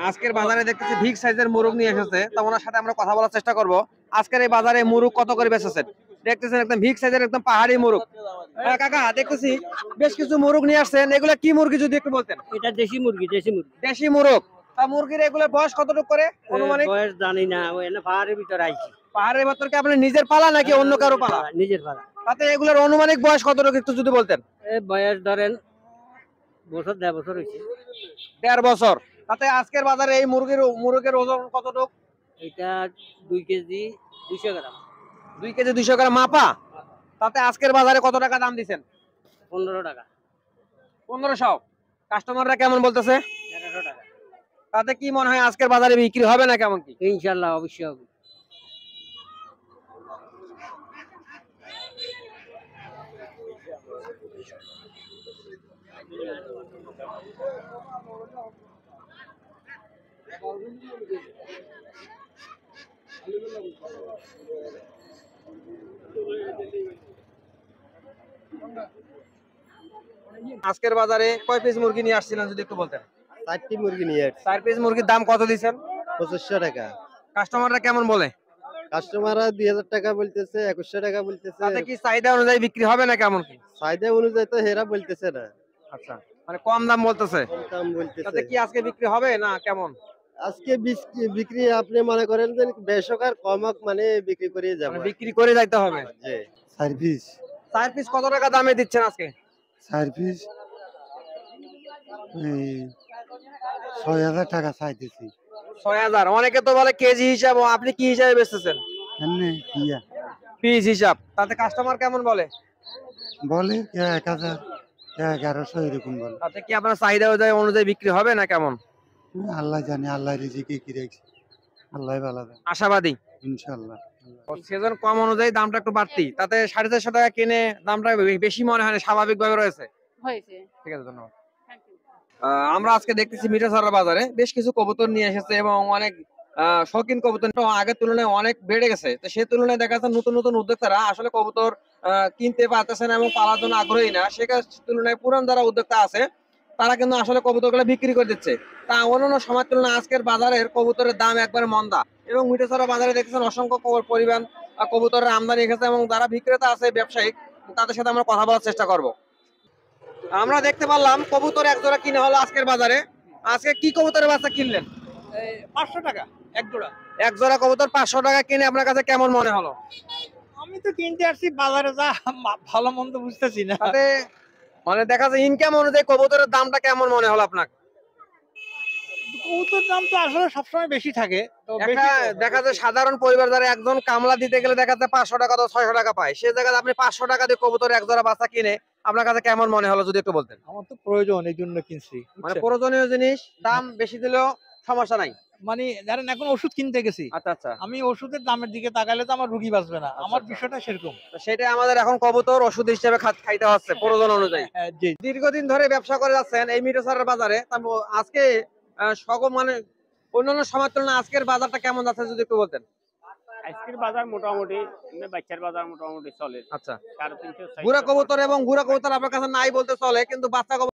আজকের বাজারে দেখতেছি বিগ সাইজের মুরগ নিয়ে এসেছে, তো ওনার সাথে আমরা কথা বলার চেষ্টা করব। আজকের এই বাজারে মুরগ কত করে বেচেছেন? দেখতেছেন একদম বিগ সাইজের একদম পাহাড়ি মুরগ। কাকা দেখতেছি বেশ কিছু মুরগ নিয়ে আসছেন, এগুলা কি মুরগি যদি একটু বলতেন? এটা দেশি মুরগি, দেশি মুরগি। দেশি মুরগ। তা মুরগির এগুলা বয়স কতটুকু করে অনুমানিক? বয়স জানি না, ওই না পাহাড়ের ভিতরে আইছি। পাহাড়ের ভেতর কি আপনি নিজের পালা নাকি অন্য কারো পালা? নিজের পালা। তাতে এগুলার অনুমানিক বয়স কতটুকু একটু যদি বলতেন? বয়স ধরেন বছর 1.5 বছর হয়েছে। 1.5 বছর। তাতে আজকের বাজারে এই মুরগের ওজন কতটুকু? এটা 2 কেজি 200 গ্রাম। 2 কেজি 200 গ্রাম মাপা। তাতে আজকের বাজারে কত টাকা দাম দিচ্ছেন? 15 টাকা। 1500। কাস্টমাররা কেমন বলতেছে? 1100 টাকা। তাতে কি মনে হয় আজকের বাজারে বিক্রি হবে না কেমন কি? ইনশাআল্লাহ অবশ্যই হবে। আজকের বাজারে কয় পিস মুরগি নিয়ে আসছিলেন যদি একটু বলতেন? 4টি মুরগি নিয়ে আসছি। 4 পিস মুরগির দাম কত দিচ্ছেন? 2500 টাকা। কাস্টমাররা কেমন বলে? কাস্টমাররা 2000 টাকা বলতেছে, 2100 টাকা বলতেছে। তাতে কি চাহিদা অনুযায়ী বিক্রি হবে না কেমন কি? চাহিদা অনুযায়ী তো হেরা বলতেছে না, আচ্ছা, মানে কম দাম বলতেছে। কম দাম তাতে বলতেছে। কি আজকে বিক্রি হবে না কেমন? আজকে বিক্রি আপনি মনে করেন যে বেসরকার কমক মানে বিক্রি করে যাব। মানে বিক্রি করে যাইতে হবে। জি। সার্ভিস 4 পিস কত টাকা দামে দিচ্ছেন আজকে? সার্ভিস 6000 টাকা চাইতেছি। 6000। অনেকে তো বলে কেজি হিসাব, আপনি কি হিসাবে বেচতেছেন? এমনি দিয়া পিস হিসাব। তাতে কাস্টমার কেমন বলে? বলে 1000 1100 এরকম বলে। তাতে কি আপনার চাহিদা অনুযায়ী বিক্রি হবে না কেমন? আল্লাহ জানে, আল্লাহ রিজিকে কি রাখছে, আল্লাহ ভালো জানে। আশাবাদী ইনশাআল্লাহ। সেজন কম অনুযায়ী দামটা একটু বাড়তি, তাতে 450 টাকা কিনে দামটা বেশি মনে হয় না, স্বাভাবিকভাবে রয়েছে। হয়েছে। ঠিক আছে, ধন্যবাদ। Thank you. আমরা আজকে দেখতেছি মিঠাছড়া বাজারে বেশ কিছু কবুতর নিয়ে এসেছে এবং অনেক শৌখিন কবুতর আগের তুলনায় অনেক বেড়ে গেছে। তো সেই তুলনায় দেখা যাচ্ছে নতুন নতুন উদ্যোক্তারা আসলে কবুতর কিনতে পারতেছে না এবং পালার জন্য আগ্রহী না। সে তুলনায় পুরান যারা উদ্যোক্তা আছে তারা কিন্তু আসলে কবুতরগুলো বিক্রি করে দিচ্ছে। তা অন্যান্য সময়ের তুলনায় আজকের বাজারের কবুতরের দাম একবারে মন্দা এবং মিঠাছড়া বাজারে দেখছেন অসংখ্য পরিমাণ কবুতরের আমদানি এসেছে এবং যারা বিক্রেতা আছে ব্যবসায়িক, তাদের সাথে আমরা কথা বলার চেষ্টা করব। আমরা দেখতে পারলাম কবুতর এক জোড়া কিনে হলো আজকের বাজারে। আজকে কি কবুতরের বাচ্চা কিনলেন? 500 টাকা এক জোড়া। এক জোড়া কবুতর 500 টাকা কিনে আপনার কাছে কেমন মনে হলো? আমি তো কিনতে আসছি বাজারে, যা ভালো মন্দ বুঝতেছি না। তাতে মানে দেখা যায় ইনকাম অনুযায়ী কবুতরের দামটা কেমন মনে হলো আপনার? কবুতর দাম তো আসলে সবসময় বেশি থাকে, তো দেখা যায় সাধারণ পরিবার যারা একজন কামলা দিতে গেলে দেখা যায় 500 টাকা তো 600 টাকা পায়, সেই জায়গায় আপনি 500 টাকা দিয়ে কবুতর এক জোড়া বাচ্চা কিনে আপনার কাছে কেমন মনে হলো যদি একটু বলতেন? আমার তো প্রয়োজন, এই জন্য কিনছি। মানে প্রয়োজনীয় জিনিস দাম বেশি দিলেও সমস্যা নাই। মানে ধরেন এখন ওষুধ কিনতে গেছি, আচ্ছা আচ্ছা, আমি ওষুধের দামের দিকে তাকালে তো আমার রুগী বাঁচবে না, আমার বিষয়টা সেরকম। তো সেটাই আমাদের এখন কবুতর ওষুধ হিসেবে খাইতে হচ্ছে প্রয়োজন অনুযায়ী। জি। দীর্ঘদিন ধরে ব্যবসা করে যাচ্ছেন এই মিঠাছড়ার বাজারে, আজকে মানে অন্যান্য সময়ের তুলনায় আজকের বাজারটা কেমন যাচ্ছে যদি একটু বলতেন? আজকের বাজার মোটামুটি বাচ্চার বাজার মোটামুটি চলে। আচ্ছা, 350 গুড়া কবুতর এবং গুড়া কবুতর আপনার কাছে নাই বলতে চলে, কিন্তু বাচ্চা